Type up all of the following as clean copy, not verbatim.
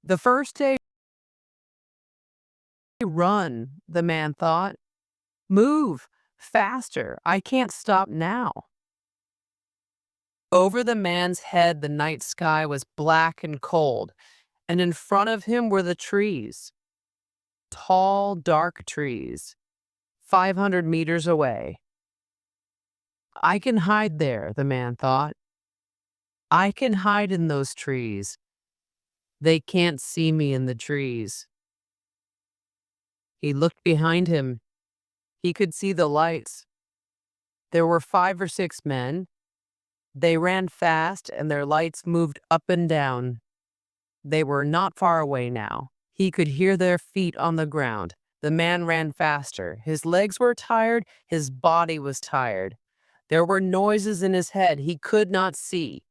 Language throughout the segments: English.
The first day, run, the man thought. Move faster. I can't stop now. Over the man's head, the night sky was black and cold, and in front of him were the trees, tall, dark trees, 500 meters away. I can hide there, the man thought. I can hide in those trees. They can't see me in the trees. He looked behind him. He could see the lights. There were 5 or 6 men. They ran fast, and their lights moved up and down. They were not far away now. He could hear their feet on the ground. The man ran faster. His legs were tired. His body was tired. There were noises in his head he could not see.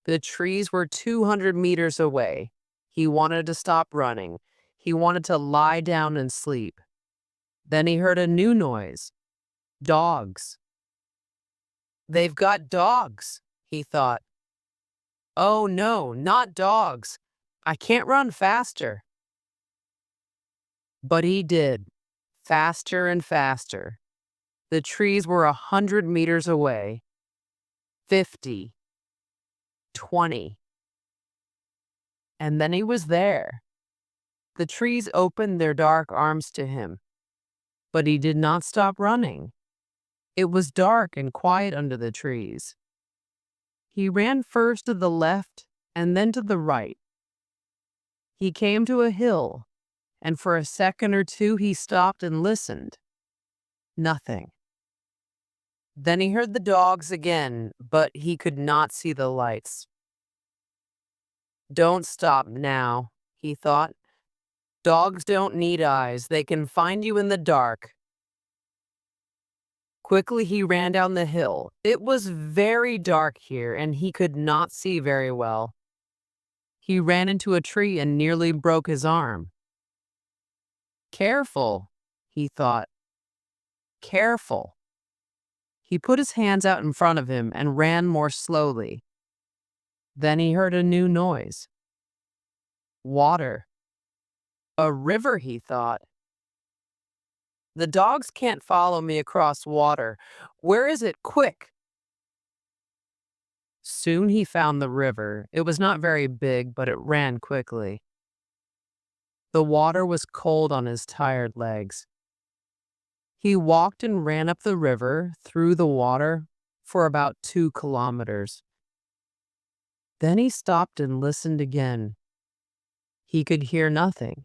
The trees were 200 meters away. He wanted to stop running. He wanted to lie down and sleep. Then he heard a new noise. Dogs. They've got dogs, he thought. Oh no, not dogs. I can't run faster. But he did, faster and faster. The trees were 100 meters away. 50, 20. And then he was there. The trees opened their dark arms to him. But he did not stop running. It was dark and quiet under the trees. He ran first to the left and then to the right. He came to a hill, and for a second or two he stopped and listened. Nothing. Then he heard the dogs again, but he could not see the lights. Don't stop now, he thought. Dogs don't need eyes. They can find you in the dark. Quickly he ran down the hill. It was very dark here, and he could not see very well. He ran into a tree and nearly broke his arm. Careful, he thought. Careful. He put his hands out in front of him and ran more slowly. Then he heard a new noise. Water. A river, he thought. The dogs can't follow me across water. Where is it? Quick! Soon he found the river. It was not very big, but it ran quickly. The water was cold on his tired legs. He walked and ran up the river, through the water, for about 2 kilometers. Then he stopped and listened again. He could hear nothing.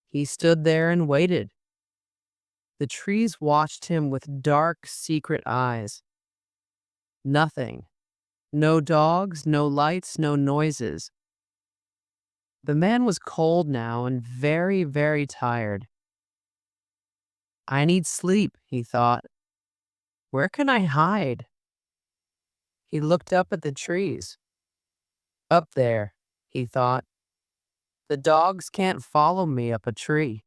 He stood there and waited. The trees watched him with dark, secret eyes. Nothing. No dogs, no lights, no noises. The man was cold now and very, very tired. I need sleep, he thought. Where can I hide? He looked up at the trees. Up there, he thought. The dogs can't follow me up a tree.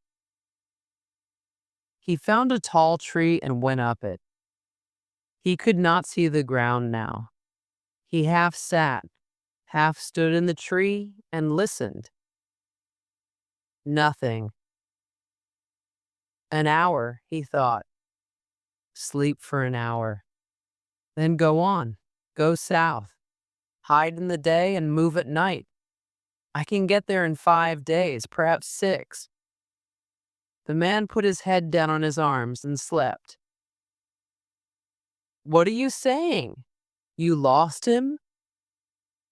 He found a tall tree and went up it. He could not see the ground now. He half sat, half stood in the tree and listened. Nothing. An hour, he thought. Sleep for an hour. Then go on. Go south. Hide in the day and move at night. I can get there in 5 days, perhaps 6. The man put his head down on his arms and slept. What are you saying? You lost him?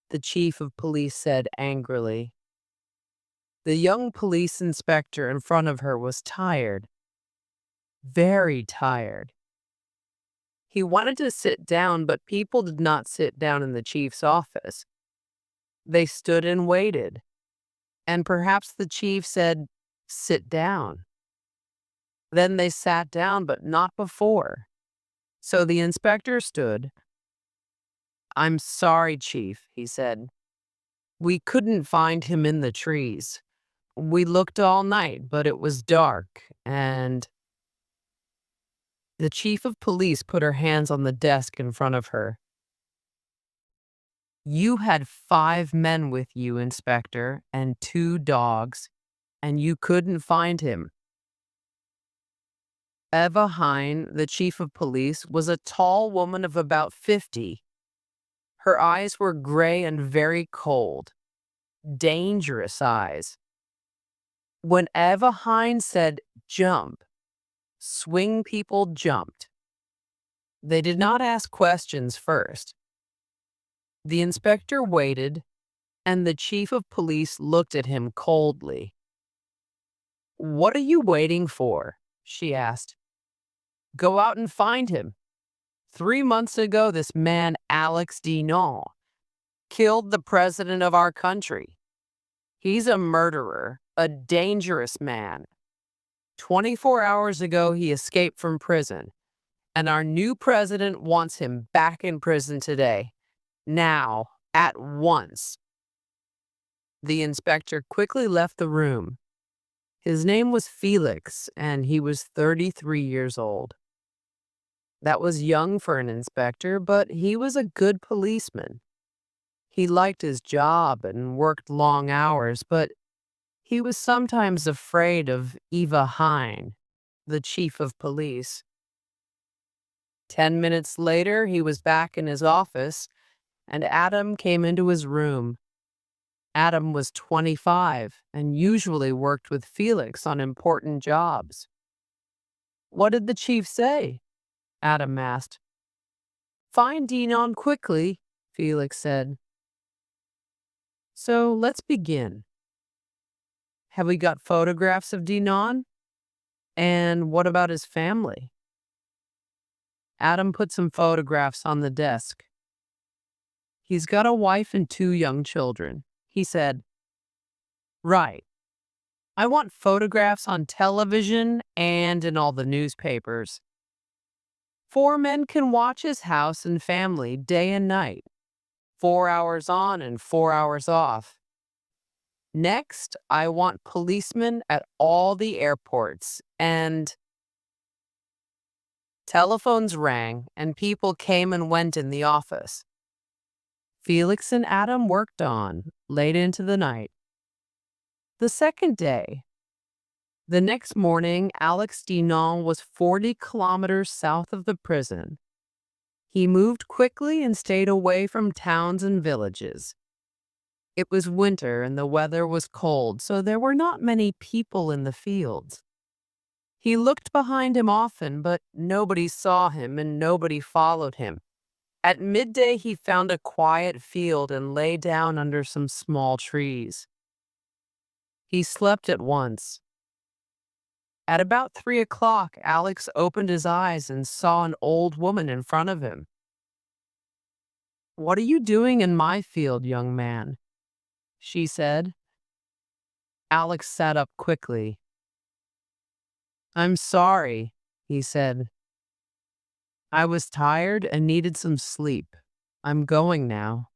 The chief of police said angrily. The young police inspector in front of her was tired. Very tired. He wanted to sit down, but people did not sit down in the chief's office. They stood and waited. And perhaps the chief said, "Sit down." Then they sat down, but not before. So the inspector stood. I'm sorry, Chief, he said. We couldn't find him in the trees. We looked all night, but it was dark, and the chief of police put her hands on the desk in front of her. You had 5 men with you, Inspector, and 2 dogs, and you couldn't find him. Eva Hine, the chief of police, was a tall woman of about 50. Her eyes were gray and very cold, dangerous eyes. When Eva Hine said jump, swing people jumped. They did not ask questions first. The inspector waited, and the chief of police looked at him coldly. "What are you waiting for?" she asked. "Go out and find him. 3 months ago, this man, Alex Dinon, killed the president of our country. He's a murderer, a dangerous man. 24 hours ago, he escaped from prison, and our new president wants him back in prison today. Now, at once." The inspector quickly left the room. His name was Felix, and he was 33 years old. That was young for an inspector, but he was a good policeman. He liked his job and worked long hours, but he was sometimes afraid of Eva Hine, the chief of police. 10 minutes later, he was back in his office, and Adam came into his room. Adam was 25 and usually worked with Felix on important jobs. "What did the chief say?" Adam asked. "Find Dinon quickly," Felix said. "So let's begin. Have we got photographs of Dinon? And what about his family?" Adam put some photographs on the desk. "He's got a wife and 2 young children," he said. "Right. I want photographs on television and in all the newspapers. 4 men can watch his house and family day and night, 4 hours on and 4 hours off. Next, I want policemen at all the airports and—" Telephones rang and people came and went in the office. Felix and Adam worked on late into the night. The second day. The next morning, Alex Dinon was 40 kilometers south of the prison. He moved quickly and stayed away from towns and villages. It was winter and the weather was cold, so there were not many people in the fields. He looked behind him often, but nobody saw him and nobody followed him. At midday, he found a quiet field and lay down under some small trees. He slept at once. At about 3 o'clock, Alex opened his eyes and saw an old woman in front of him. "What are you doing in my field, young man?" she said. Alex sat up quickly. "I'm sorry," he said. "I was tired and needed some sleep. I'm going now."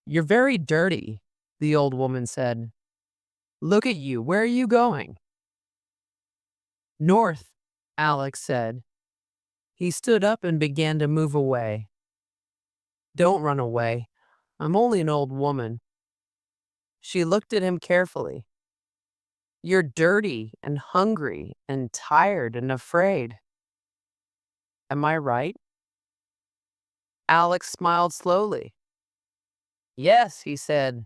"You're very dirty," the old woman said. "Look at you. Where are you going?" "North," Alex said. He stood up and began to move away. "Don't run away. I'm only an old woman." She looked at him carefully. "You're dirty and hungry and tired and afraid. Am I right?" Alex smiled slowly. "Yes," he said.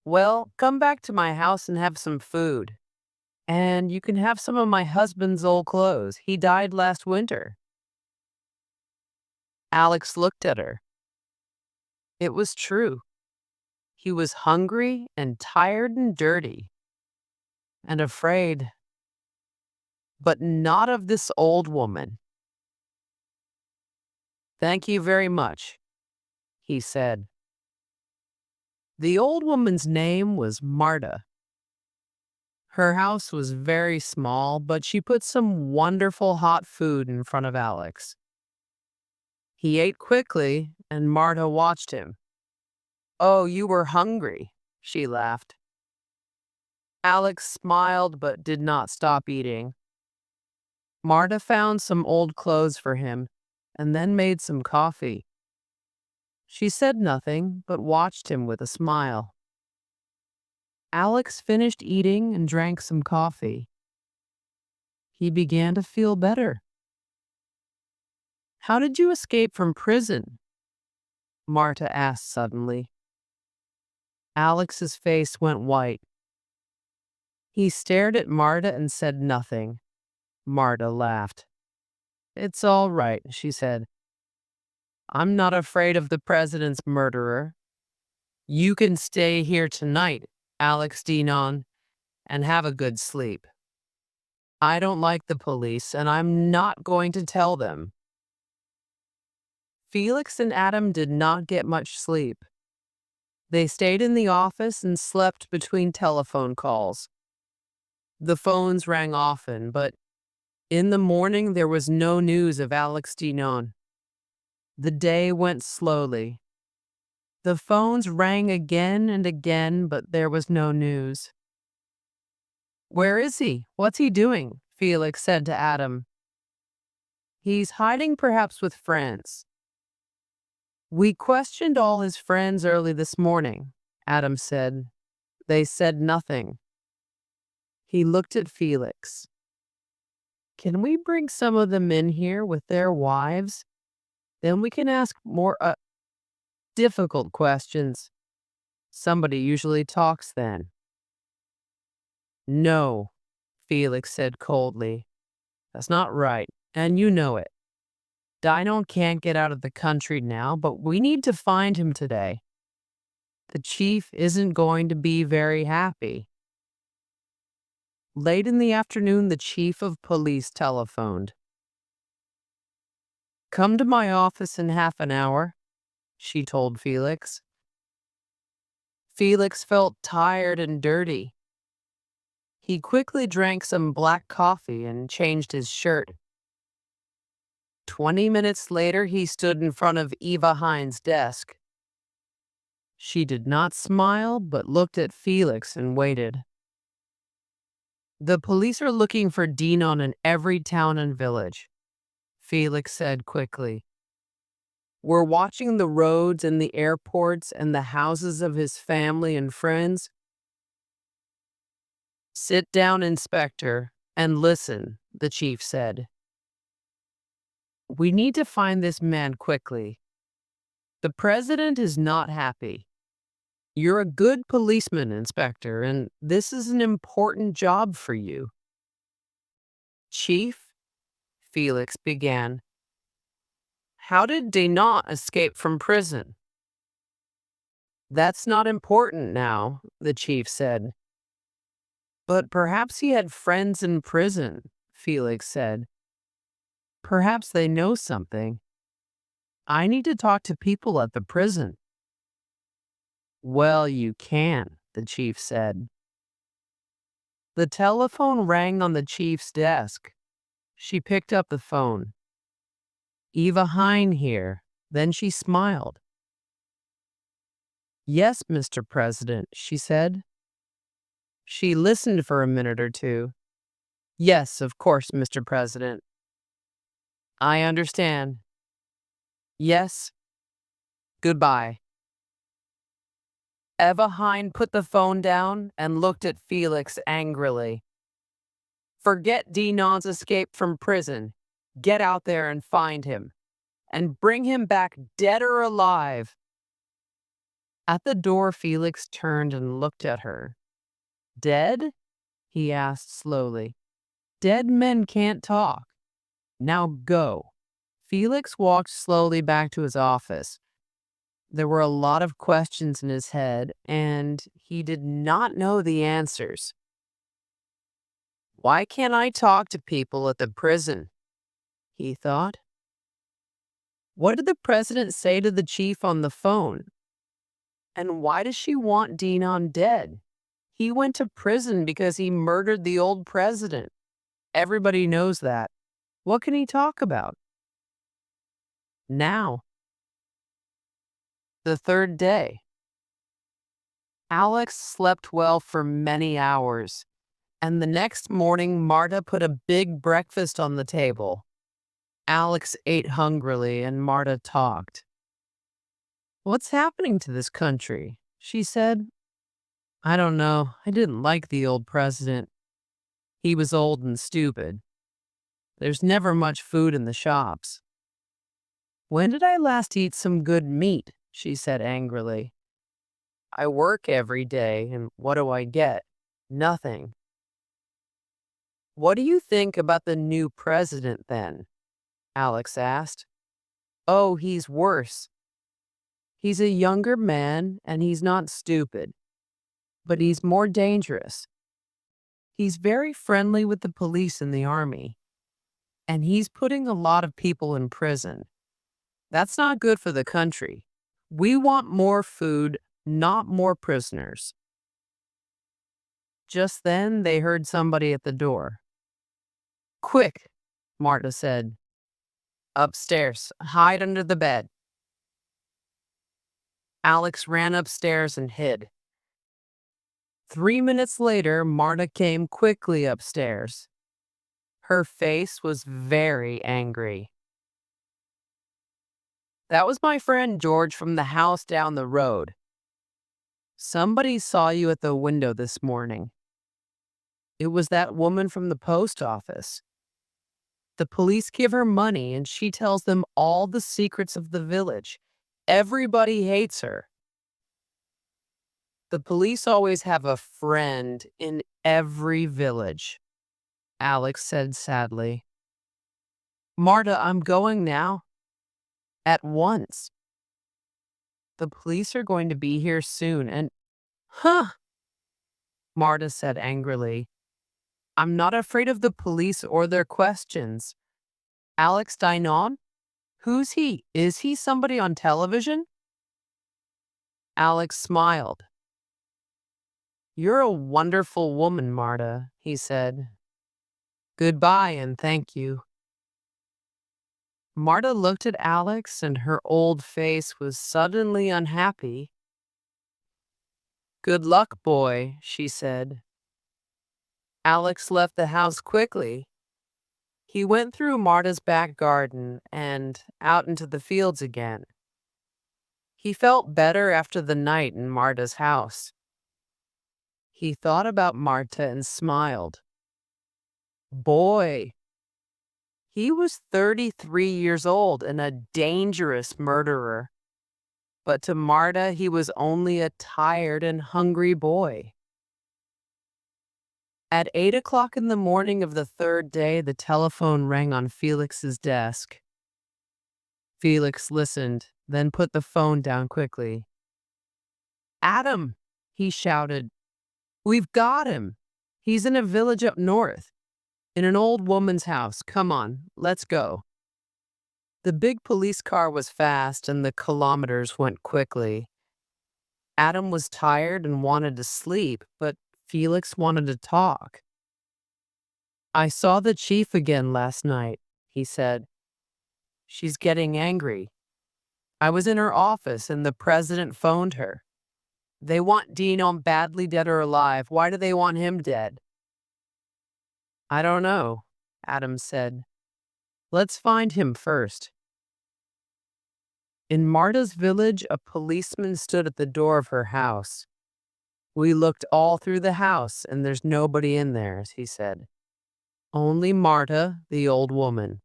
"Well, come back to my house and have some food. And you can have some of my husband's old clothes. He died last winter." Alex looked at her. It was true. He was hungry and tired and dirty and afraid, but not of this old woman. "Thank you very much," he said. The old woman's name was Marta. Her house was very small, but she put some wonderful hot food in front of Alex. He ate quickly, and Marta watched him. "Oh, you were hungry," she laughed. Alex smiled but did not stop eating. Marta found some old clothes for him and then made some coffee. She said nothing, but watched him with a smile. Alex finished eating and drank some coffee. He began to feel better. "How did you escape from prison?" Marta asked suddenly. Alex's face went white. He stared at Marta and said nothing. Marta laughed. "It's all right," she said. "I'm not afraid of the president's murderer. You can stay here tonight, Alex Dinon, and have a good sleep. I don't like the police, and I'm not going to tell them." Felix and Adam did not get much sleep. They stayed in the office and slept between telephone calls. The phones rang often, but in the morning there was no news of Alex Dinon. The day went slowly. The phones rang again and again, but there was no news. "Where is he? What's he doing?" Felix said to Adam. "He's hiding perhaps with friends." "We questioned all his friends early this morning," Adam said. "They said nothing." He looked at Felix. "Can we bring some of them in here with their wives? Then we can ask more difficult questions. Somebody usually talks then." "No," Felix said coldly. "That's not right, and you know it. Dino can't get out of the country now, but we need to find him today. The chief isn't going to be very happy." Late in the afternoon, the chief of police telephoned. "Come to my office in half an hour," she told Felix. Felix felt tired and dirty. He quickly drank some black coffee and changed his shirt. 20 minutes later, he stood in front of Eva Hine's desk. She did not smile, but looked at Felix and waited. "The police are looking for Dinon in every town and village," Felix said quickly. "We're watching the roads and the airports and the houses of his family and friends." "Sit down, Inspector, and listen," the chief said. "We need to find this man quickly. The president is not happy. You're a good policeman, Inspector, and this is an important job for you." "Chief," Felix began, "how did Dinant escape from prison?" "That's not important now," the chief said. "But perhaps he had friends in prison," Felix said. "Perhaps they know something. I need to talk to people at the prison." "Well, you can," the chief said. The telephone rang on the chief's desk. She picked up the phone. "Eva Hine here." Then she smiled. "Yes, Mr. President," she said. She listened for a minute or two. "Yes, of course, Mr. President." "I understand." "Yes. Goodbye." Eva Hine put the phone down and looked at Felix angrily. "Forget Dinant's escape from prison. Get out there and find him. And bring him back dead or alive." At the door, Felix turned and looked at her. "Dead?" he asked slowly. "Dead men can't talk. Now go." Felix walked slowly back to his office. There were a lot of questions in his head, and he did not know the answers. "Why can't I talk to people at the prison?" he thought. "What did the president say to the chief on the phone? And why does she want Dinon dead? He went to prison because he murdered the old president. Everybody knows that. What can he talk about?" Now, the third day. Alex slept well for many hours, and the next morning Marta put a big breakfast on the table. Alex ate hungrily and Marta talked. What's happening to this country? She said. I don't know. I didn't like the old president. He was old and stupid. There's never much food in the shops. When did I last eat some good meat? She said angrily. I work every day, and what do I get? Nothing. What do you think about the new president then? Alex asked. Oh, he's worse. He's a younger man, and he's not stupid, but he's more dangerous. He's very friendly with the police and the army, and he's putting a lot of people in prison. That's not good for the country. We want more food, not more prisoners. Just then, they heard somebody at the door. Quick, Marta said. Upstairs, hide under the bed. Alex ran upstairs and hid. 3 minutes later, Marta came quickly upstairs. Her face was very angry. That was my friend George from the house down the road. Somebody saw you at the window this morning. It was that woman from the post office. The police give her money and she tells them all the secrets of the village. Everybody hates her. The police always have a friend in every village, Alex said sadly. Marta, I'm going now. At once. The police are going to be here soon and... Huh, Marta said angrily. I'm not afraid of the police or their questions. Alex Dinon? Who's he? Is he somebody on television? Alex smiled. You're a wonderful woman, Marta, he said. Goodbye and thank you. Marta looked at Alex and her old face was suddenly unhappy. Good luck, boy, she said. Alex left the house quickly. He went through Marta's back garden and out into the fields again. He felt better after the night in Marta's house. He thought about Marta and smiled. Boy, he was 33 years old and a dangerous murderer. But to Marta, he was only a tired and hungry boy. At 8 o'clock in the morning of the third day, the telephone rang on Felix's desk. Felix listened, then put the phone down quickly. Adam, he shouted. We've got him. He's in a village up north, in an old woman's house. Come on, let's go. The big police car was fast and the kilometers went quickly. Adam was tired and wanted to sleep, but Felix wanted to talk. I saw the chief again last night, he said. She's getting angry. I was in her office and the president phoned her. They want Dino badly dead or alive. Why do they want him dead? I don't know, Adam said. Let's find him first. In Marta's village, a policeman stood at the door of her house. We looked all through the house, and there's nobody in there, he said. Only Marta, the old woman.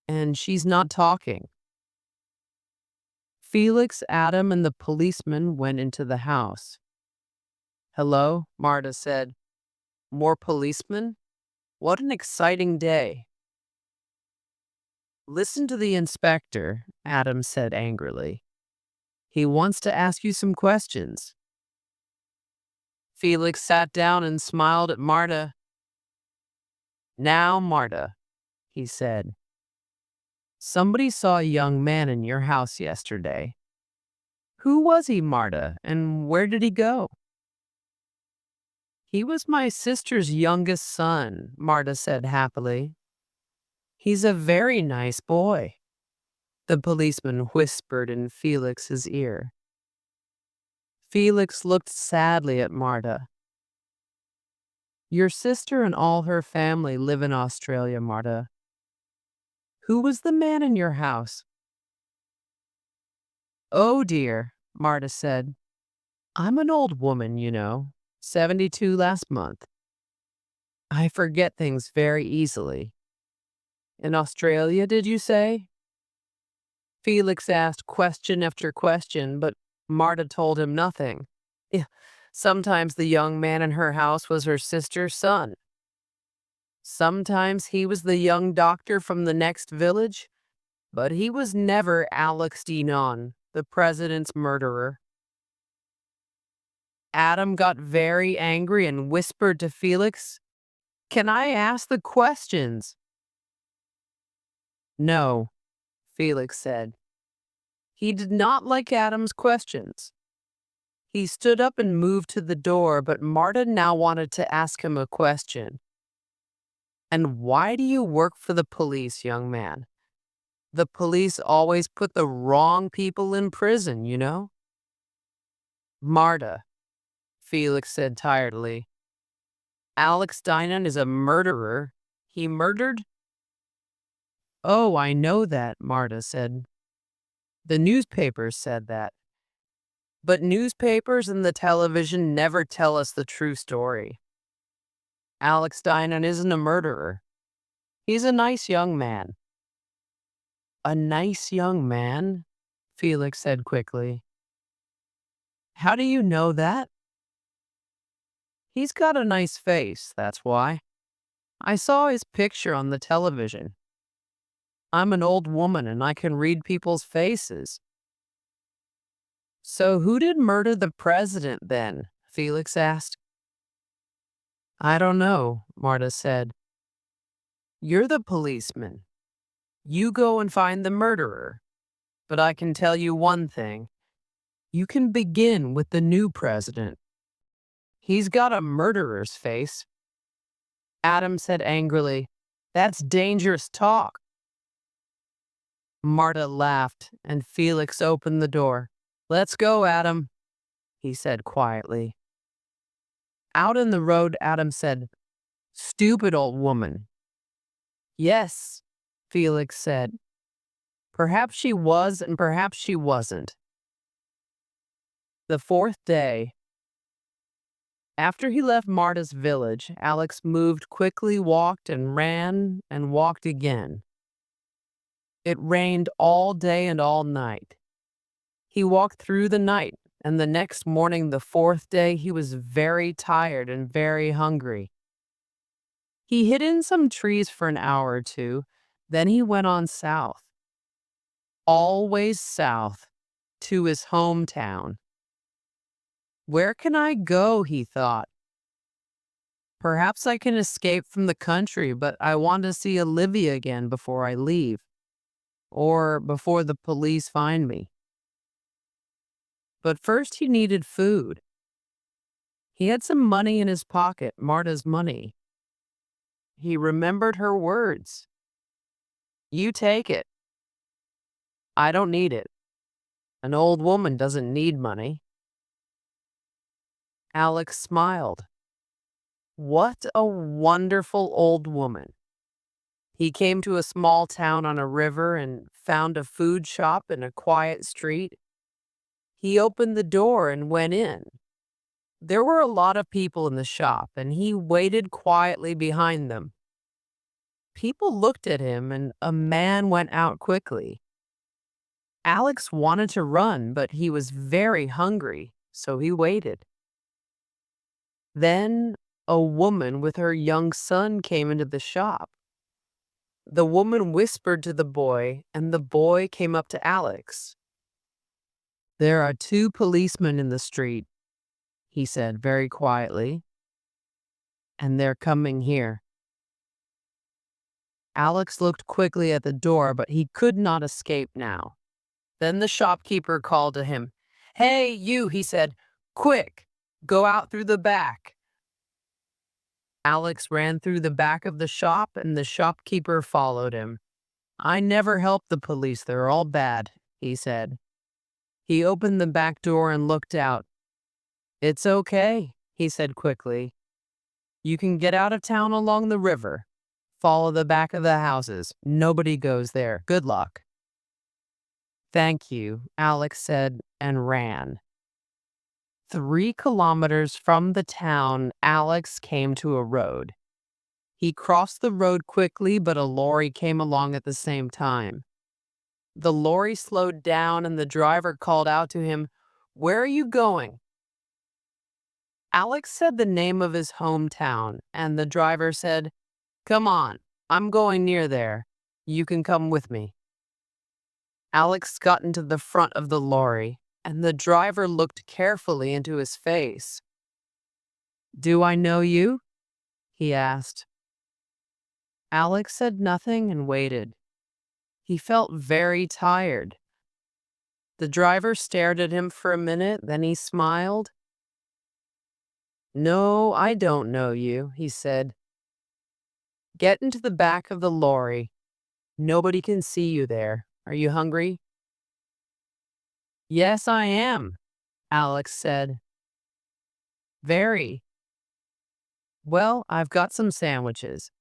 And she's not talking. Felix, Adam, and the policeman went into the house. Hello, Marta said. More policemen? What an exciting day. Listen to the inspector, Adam said angrily. He wants to ask you some questions. Felix sat down and smiled at Marta. Now, Marta, he said. Somebody saw a young man in your house yesterday. Who was he, Marta, and where did he go? He was my sister's youngest son, Marta said happily. He's a very nice boy, the policeman whispered in Felix's ear. Felix looked sadly at Marta. Your sister and all her family live in Australia, Marta. Who was the man in your house? Oh dear, Marta said. I'm an old woman, 72 last month. I forget things very easily. In Australia, did you say? Felix asked question after question, but Marta told him nothing. Yeah, sometimes the young man in her house was her sister's son. Sometimes he was the young doctor from the next village, but he was never Alex Dinon, the president's murderer. Adam got very angry and whispered to Felix, "Can I ask the questions?" "No," Felix said. He did not like Adam's questions. He stood up and moved to the door, but Marta now wanted to ask him a question. "And why do you work for the police, young man? The police always put the wrong people in prison. "Marta," Felix said tiredly, "Alex Dinan is a murderer. He murdered—" "Oh, I know that," Marta said. "The newspapers said that. But newspapers and the television never tell us the true story. Alex Dinan isn't a murderer. He's a nice young man." "A nice young man?" Felix said quickly. "How do you know that?" "He's got a nice face, that's why. I saw his picture on the television. I'm an old woman and I can read people's faces." "So who did murder the president then?" Felix asked. "I don't know," Marta said. "You're the policeman. You go and find the murderer. But I can tell you one thing. You can begin with the new president. He's got a murderer's face." Adam said angrily, "That's dangerous talk." Marta laughed, and Felix opened the door. "Let's go, Adam," he said quietly. Out in the road, Adam said, "Stupid old woman." "Yes," Felix said. "Perhaps she was and perhaps she wasn't." The fourth day, after he left Marta's village, Alex moved quickly, walked and ran and walked again. It rained all day and all night. He walked through the night, and the next morning, the fourth day, he was very tired and very hungry. He hid in some trees for an hour or two, then he went on south. Always south, to his hometown. "Where can I go?" he thought. "Perhaps I can escape from the country, but I want to see Olivia again before I leave, or before the police find me." But first he needed food. He had some money in his pocket, Marta's money. He remembered her words. "You take it. I don't need it. An old woman doesn't need money." Alex smiled. What a wonderful old woman. He came to a small town on a river and found a food shop in a quiet street. He opened the door and went in. There were a lot of people in the shop, and he waited quietly behind them. People looked at him, and a man went out quickly. Alex wanted to run, but he was very hungry, so he waited. Then a woman with her young son came into the shop. The woman whispered to the boy, and the boy came up to Alex. "There are two policemen in the street," he said very quietly, "and they're coming here." Alex looked quickly at the door, but he could not escape now. Then the shopkeeper called to him. "Hey, you," he said. "Quick, go out through the back." Alex ran through the back of the shop, and the shopkeeper followed him. "I never help the police. They're all bad," he said. He opened the back door and looked out. "It's okay," he said quickly. "You can get out of town along the river. Follow the back of the houses. Nobody goes there. Good luck." "Thank you," Alex said and ran. 3 kilometers from the town, Alex came to a road. He crossed the road quickly, but a lorry came along at the same time. The lorry slowed down and the driver called out to him, "Where are you going?" Alex said the name of his hometown, and the driver said, "Come on, I'm going near there. You can come with me." Alex got into the front of the lorry, and the driver looked carefully into his face. "Do I know you?" he asked. Alex said nothing and waited. He felt very tired. The driver stared at him for a minute, then he smiled. "No, I don't know you," he said. "Get into the back of the lorry. Nobody can see you there. Are you hungry?" "Yes, I am," Alex said. "Very. Well, I've got some sandwiches.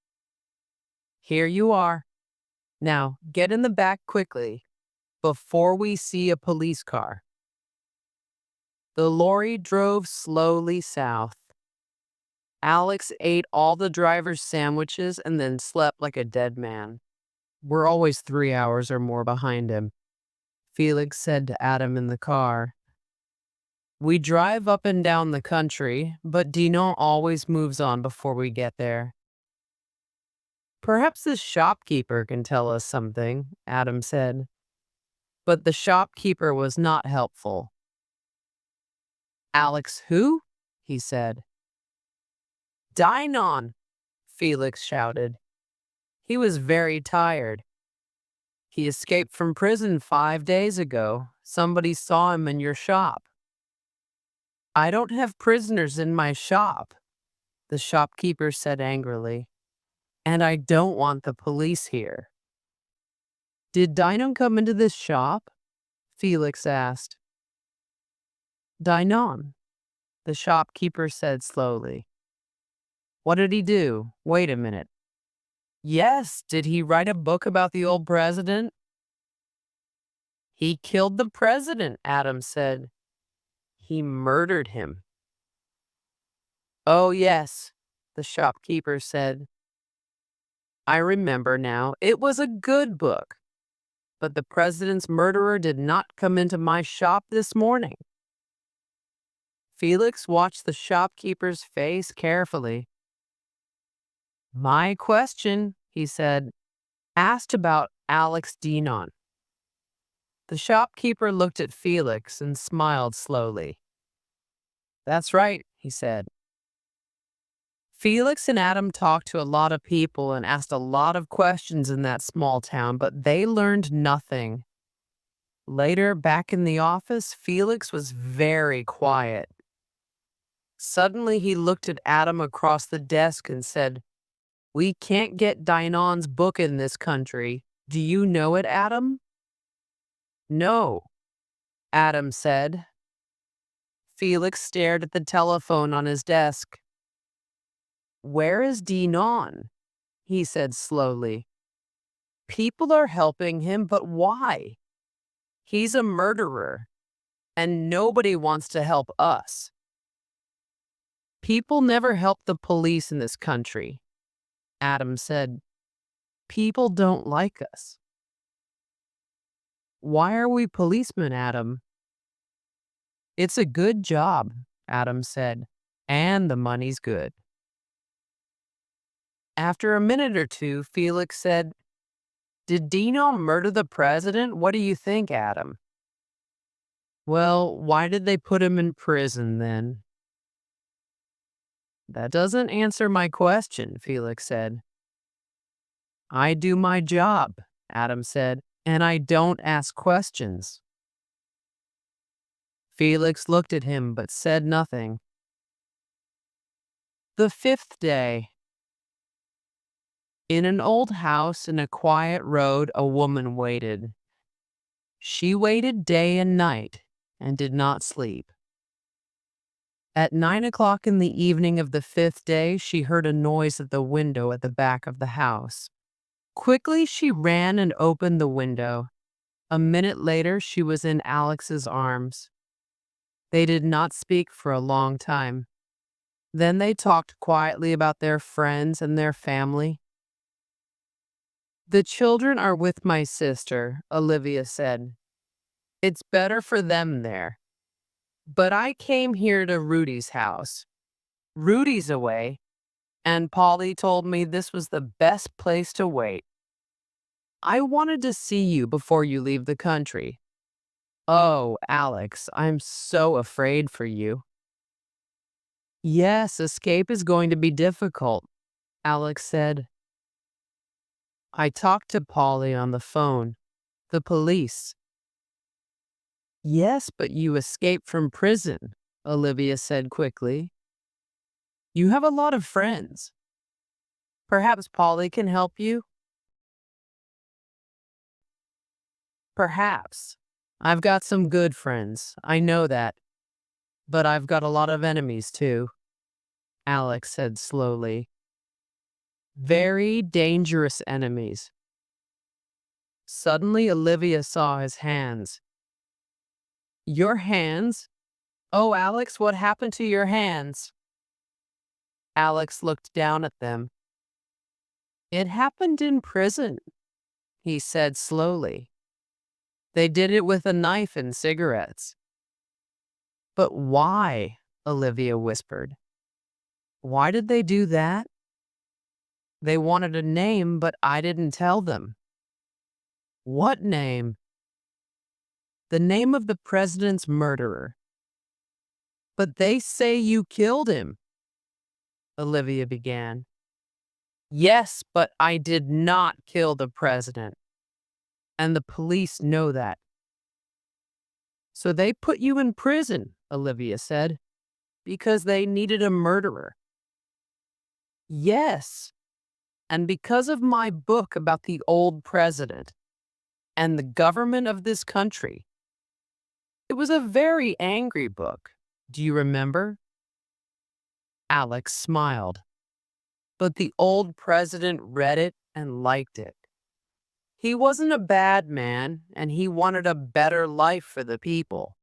Here you are. Now, get in the back quickly, before we see a police car." The lorry drove slowly south. Alex ate all the driver's sandwiches and then slept like a dead man. "We're always 3 hours or more behind him," Felix said to Adam in the car. "We drive up and down the country, but Dinon always moves on before we get there." "Perhaps the shopkeeper can tell us something," Adam said. But the shopkeeper was not helpful. "Alex who?" he said. "Dinon," Felix shouted. He was very tired. "He escaped from prison 5 days ago. Somebody saw him in your shop." "I don't have prisoners in my shop," the shopkeeper said angrily. "And I don't want the police here." "Did Dinon come into this shop?" Felix asked. "Dinon," the shopkeeper said slowly. "What did he do? Wait a minute. Yes, did he write a book about the old president?" "He killed the president," Adam said. "He murdered him." "Oh, yes," the shopkeeper said. "I remember now. It was a good book. But the president's murderer did not come into my shop this morning." Felix watched the shopkeeper's face carefully. "My question," he said, "asked about Alex Dinon." The shopkeeper looked at Felix and smiled slowly. "That's right," he said. Felix and Adam talked to a lot of people and asked a lot of questions in that small town, but they learned nothing. Later, back in the office, Felix was very quiet. Suddenly, he looked at Adam across the desk and said, "We can't get Dinon's book in this country. Do you know it, Adam?" "No," Adam said. Felix stared at the telephone on his desk. "Where is Dinon?" he said slowly. "People are helping him, but why? He's a murderer, and nobody wants to help us." "People never help the police in this country," Adam said. "People don't like us." "Why are we policemen, Adam?" "It's a good job," Adam said, "and the money's good." After a minute or two, Felix said, "Did Dino murder the president? What do you think, Adam?" "Well, why did they put him in prison then?" "That doesn't answer my question," Felix said. "I do my job," Adam said, "and I don't ask questions." Felix looked at him but said nothing. The fifth day. In an old house in a quiet road, a woman waited. She waited day and night and did not sleep. At 9 o'clock in the evening of the fifth day, she heard a noise at the window at the back of the house. Quickly, she ran and opened the window. A minute later, she was in Alex's arms. They did not speak for a long time. Then they talked quietly about their friends and their family. "The children are with my sister," Olivia said. "It's better for them there. But I came here to Rudy's house. Rudy's away, and Polly told me this was the best place to wait. I wanted to see you before you leave the country. Oh, Alex, I'm so afraid for you." "Yes, escape is going to be difficult," Alex said. "I talked to Polly on the phone. The police." "Yes, but you escaped from prison," Olivia said quickly. "You have a lot of friends. Perhaps Polly can help you?" "Perhaps. I've got some good friends, I know that. But I've got a lot of enemies too," Alex said slowly. "Very dangerous enemies." Suddenly, Olivia saw his hands. "Your hands? Oh, Alex, what happened to your hands?" Alex looked down at them. "It happened in prison," he said slowly. "They did it with a knife and cigarettes." "But why?" Olivia whispered. "Why did they do that?" "They wanted a name, but I didn't tell them." "What name?" "The name of the president's murderer." "But they say you killed him," Olivia began. "Yes, but I did not kill the president, and the police know that." "So they put you in prison," Olivia said, "because they needed a murderer." "Yes, and because of my book about the old president and the government of this country. It was a very angry book. Do you remember?" Alex smiled. "But the old president read it and liked it. He wasn't a bad man, and he wanted a better life for the people.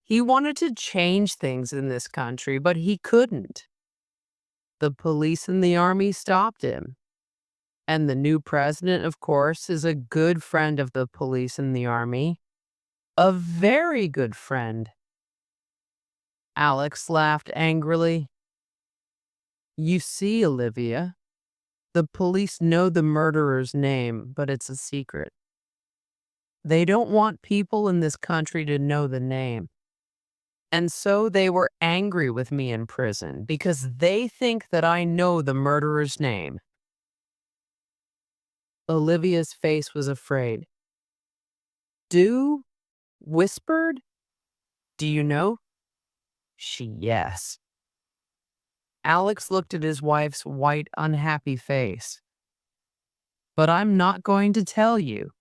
He wanted to change things in this country, but he couldn't. The police and the army stopped him. And the new president, of course, is a good friend of the police and the army. A very good friend." Alex laughed angrily. "You see, Olivia, the police know the murderer's name, but it's a secret. They don't want people in this country to know the name. And so they were angry with me in prison because they think that I know the murderer's name." Olivia's face was afraid. "Do?" whispered. "Do you know?" Yes. Alex looked at his wife's white, unhappy face. "But I'm not going to tell you,"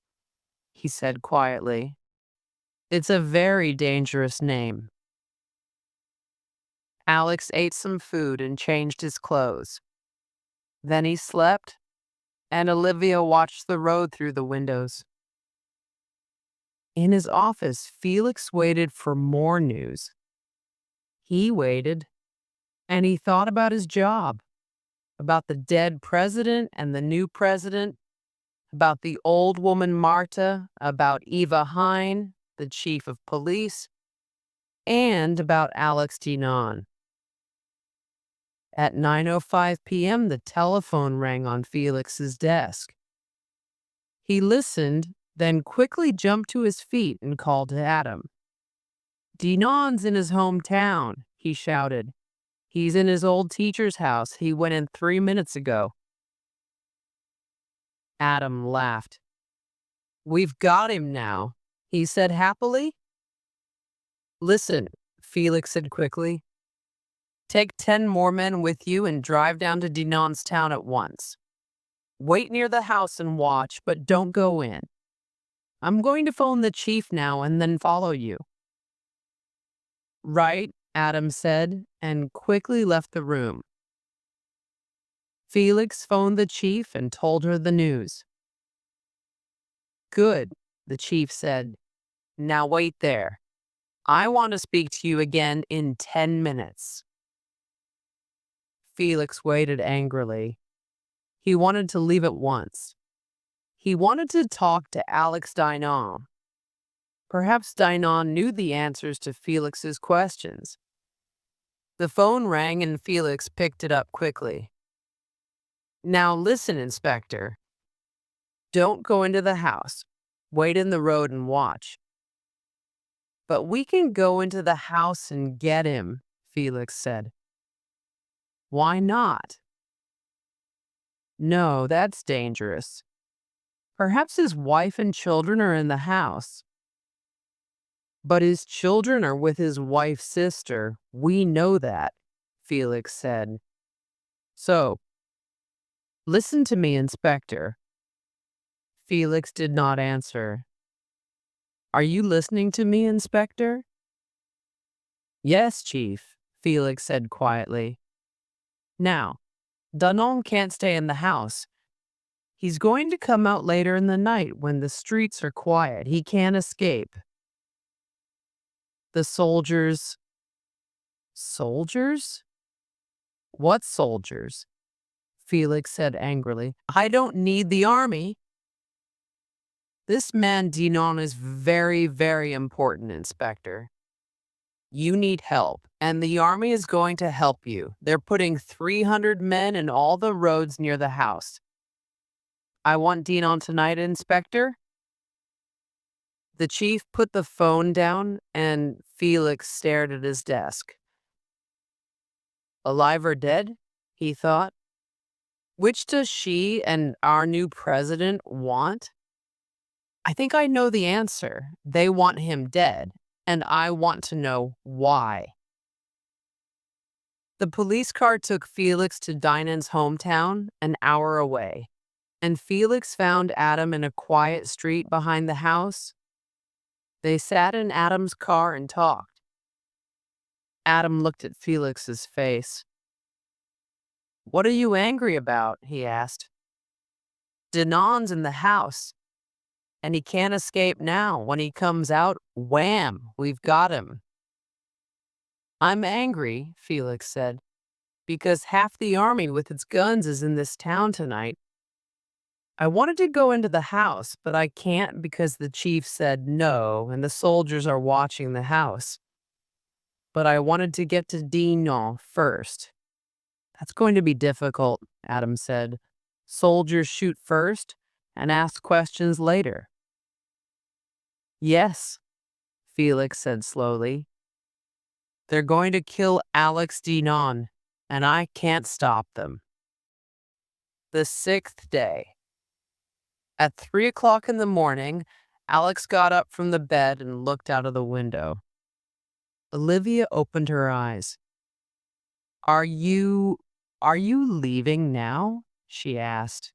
he said quietly. "It's a very dangerous name." Alex ate some food and changed his clothes. Then he slept, and Olivia watched the road through the windows. In his office, Felix waited for more news. He waited, and he thought about his job, about the dead president and the new president, about the old woman Marta, about Eva Hine, the chief of police, and about Alex Dinan. At 9:05 p.m., the telephone rang on Felix's desk. He listened, then quickly jumped to his feet and called to Adam. "Dinan's in his hometown," he shouted. "He's in his old teacher's house. He went in 3 minutes ago." Adam laughed. "We've got him now," he said happily. "Listen," Felix said quickly. "Take 10 more men with you and drive down to Dinan's town at once. Wait near the house and watch, but don't go in. I'm going to phone the chief now and then follow you." "Right," Adam said, and quickly left the room. Felix phoned the chief and told her the news. "Good," The chief said, "Now wait there. I want to speak to you again in 10 minutes." Felix waited angrily. He wanted to leave at once. He wanted to talk to Alex Dinan. Perhaps Dinan knew the answers to Felix's questions. The phone rang and Felix picked it up quickly. "Now listen, Inspector. Don't go into the house. Wait in the road and watch." "But we can go into the house and get him," Felix said. "Why not?" "No, that's dangerous. Perhaps his wife and children are in the house." "But his children are with his wife's sister. We know that," Felix said. "So, listen to me, Inspector." Felix did not answer. "Are you listening to me, Inspector?" "Yes, Chief," Felix said quietly. "Now, Danon can't stay in the house. He's going to come out later in the night when the streets are quiet. He can't escape." "The soldiers." "Soldiers? What soldiers?" Felix said angrily. "I don't need the army." "This man Dinon is very, very important, Inspector. You need help, and the army is going to help you. They're putting 300 men in all the roads near the house. I want Dinon tonight, Inspector." The chief put the phone down, and Felix stared at his desk. "Alive or dead?" he thought. "Which does she and our new president want?" "I think I know the answer. They want him dead, and I want to know why." The police car took Felix to Dinan's hometown, an hour away, and Felix found Adam in a quiet street behind the house. They sat in Adam's car and talked. Adam looked at Felix's face. "What are you angry about?" he asked. "Danon's in the house, and he can't escape now. When he comes out, wham, we've got him." "I'm angry," Felix said, "because half the army with its guns is in this town tonight. I wanted to go into the house, but I can't because the chief said no, and the soldiers are watching the house. But I wanted to get to Dinan first." "That's going to be difficult," Adam said. "Soldiers shoot first and ask questions later." "Yes," Felix said slowly. "They're going to kill Alex Dinan, and I can't stop them." The sixth day. At 3 o'clock in the morning, Alex got up from the bed and looked out of the window. Olivia opened her eyes. Are you leaving now?" she asked.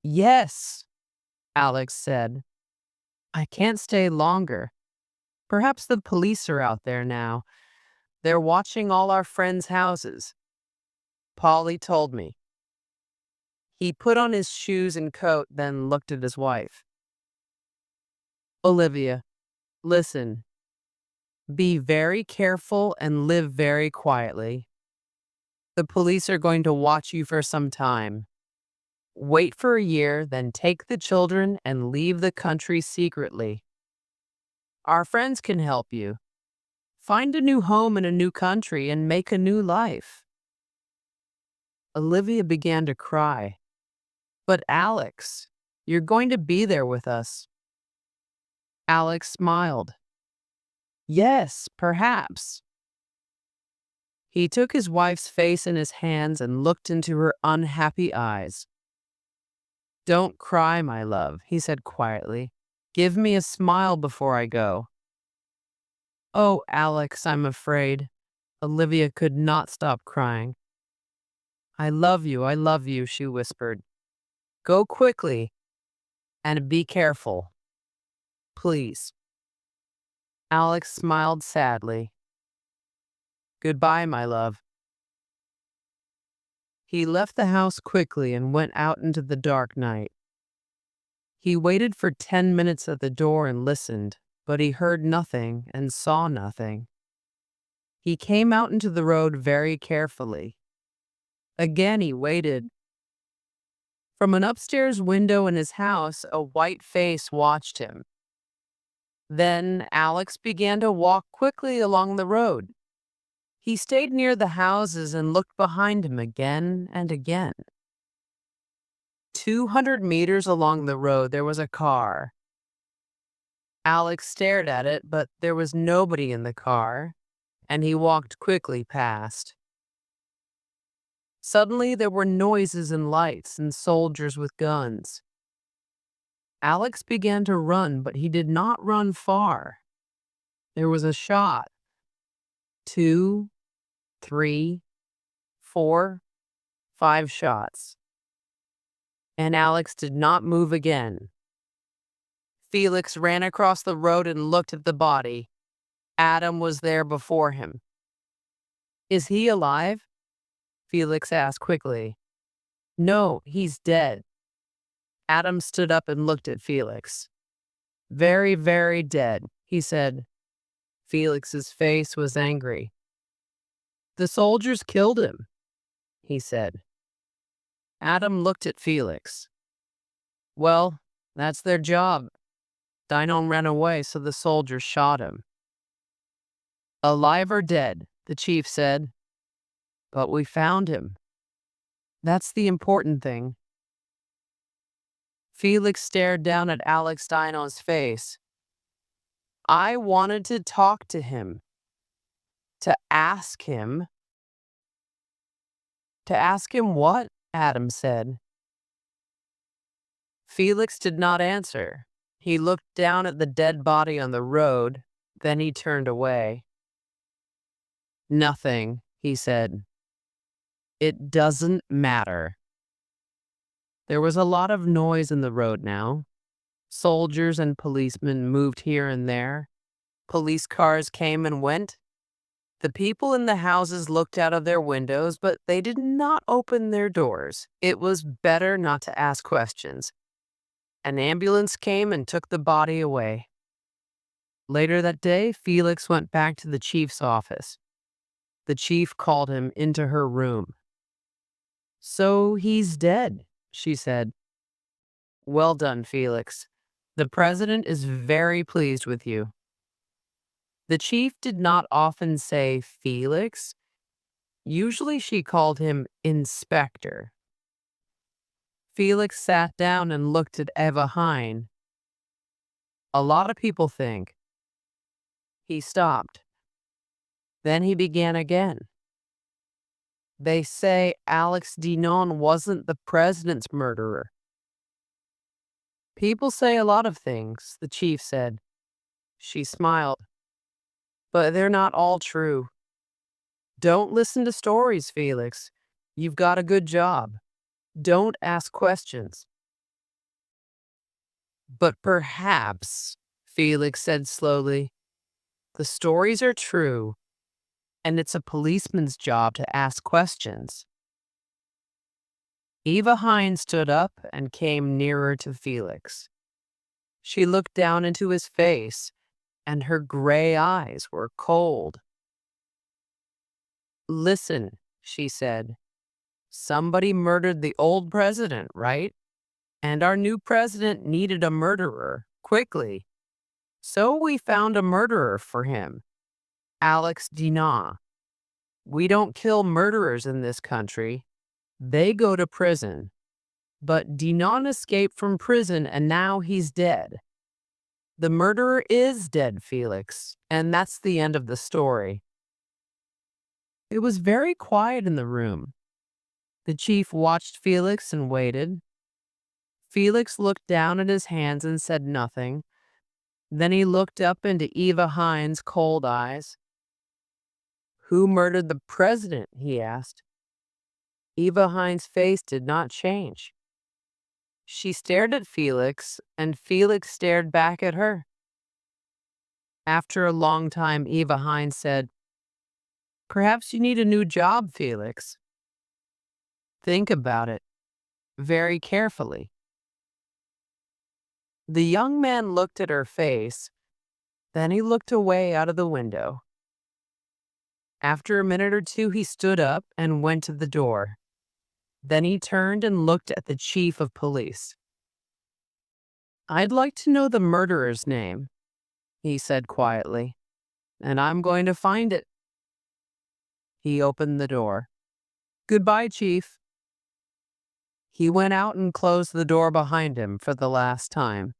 "Yes," Alex said. "I can't stay longer. Perhaps the police are out there now. They're watching all our friends' houses. Polly told me." He put on his shoes and coat, then looked at his wife. "Olivia, listen. Be very careful and live very quietly. The police are going to watch you for some time. Wait for a year, then take the children and leave the country secretly. Our friends can help you. Find a new home in a new country and make a new life." Olivia began to cry. "But Alex, you're going to be there with us." Alex smiled. "Yes, perhaps." He took his wife's face in his hands and looked into her unhappy eyes. "Don't cry, my love," he said quietly. "Give me a smile before I go." "Oh, Alex, I'm afraid." Olivia could not stop crying. I love you," she whispered. "Go quickly and be careful. Please." Alex smiled sadly. "Goodbye, my love." He left the house quickly and went out into the dark night. He waited for 10 minutes at the door and listened, but he heard nothing and saw nothing. He came out into the road very carefully. Again he waited. From an upstairs window in his house, a white face watched him. Then Alex began to walk quickly along the road. He stayed near the houses and looked behind him again and again. 200 meters along the road, there was a car. Alex stared at it, but there was nobody in the car, and he walked quickly past. Suddenly, there were noises and lights and soldiers with guns. Alex began to run, but he did not run far. There was a shot. 2, 3, 4, 5 shots. And Alex did not move again. Felix ran across the road and looked at the body. Adam was there before him. "Is he alive?" Felix asked quickly. "No, he's dead." Adam stood up and looked at Felix. "Very, very dead," he said. Felix's face was angry. "The soldiers killed him," he said. Adam looked at Felix. "Well, that's their job. Dinon ran away, so the soldiers shot him." "Alive or dead," the chief said. "But we found him. That's the important thing." Felix stared down at Alex Dino's face. "I wanted to talk to him. To ask him." "To ask him what?" Adam said. Felix did not answer. He looked down at the dead body on the road, then he turned away. "Nothing," he said. "It doesn't matter." There was a lot of noise in the road now. Soldiers and policemen moved here and there. Police cars came and went. The people in the houses looked out of their windows, but they did not open their doors. It was better not to ask questions. An ambulance came and took the body away. Later that day, Felix went back to the chief's office. The chief called him into her room. "So he's dead," she said. "Well done, Felix. The president is very pleased with you." The chief did not often say Felix. Usually she called him Inspector. Felix sat down and looked at Eva Hine. "A lot of people think." He stopped. Then he began again. "They say Alex Dinon wasn't the president's murderer." "People say a lot of things," the chief said. She smiled. "But they're not all true. Don't listen to stories, Felix. You've got a good job. Don't ask questions." "But perhaps," Felix said slowly, "the stories are true, and it's a policeman's job to ask questions." Eva Hine stood up and came nearer to Felix. She looked down into his face, and her gray eyes were cold. "Listen," she said. "Somebody murdered the old president, right? And our new president needed a murderer, quickly. So we found a murderer for him, Alex Dinon. We don't kill murderers in this country. They go to prison. But Dinon escaped from prison and now he's dead. The murderer is dead, Felix, and that's the end of the story." It was very quiet in the room. The chief watched Felix and waited. Felix looked down at his hands and said nothing. Then he looked up into Eva Hine's cold eyes. "Who murdered the president?" he asked. Eva Hine's face did not change. She stared at Felix, and Felix stared back at her. After a long time, Eva Hine said, "Perhaps you need a new job, Felix. Think about it very carefully." The young man looked at her face, then he looked away out of the window. After a minute or two, he stood up and went to the door. Then he turned and looked at the chief of police. "I'd like to know the murderer's name," he said quietly, "and I'm going to find it." He opened the door. "Goodbye, Chief." He went out and closed the door behind him for the last time.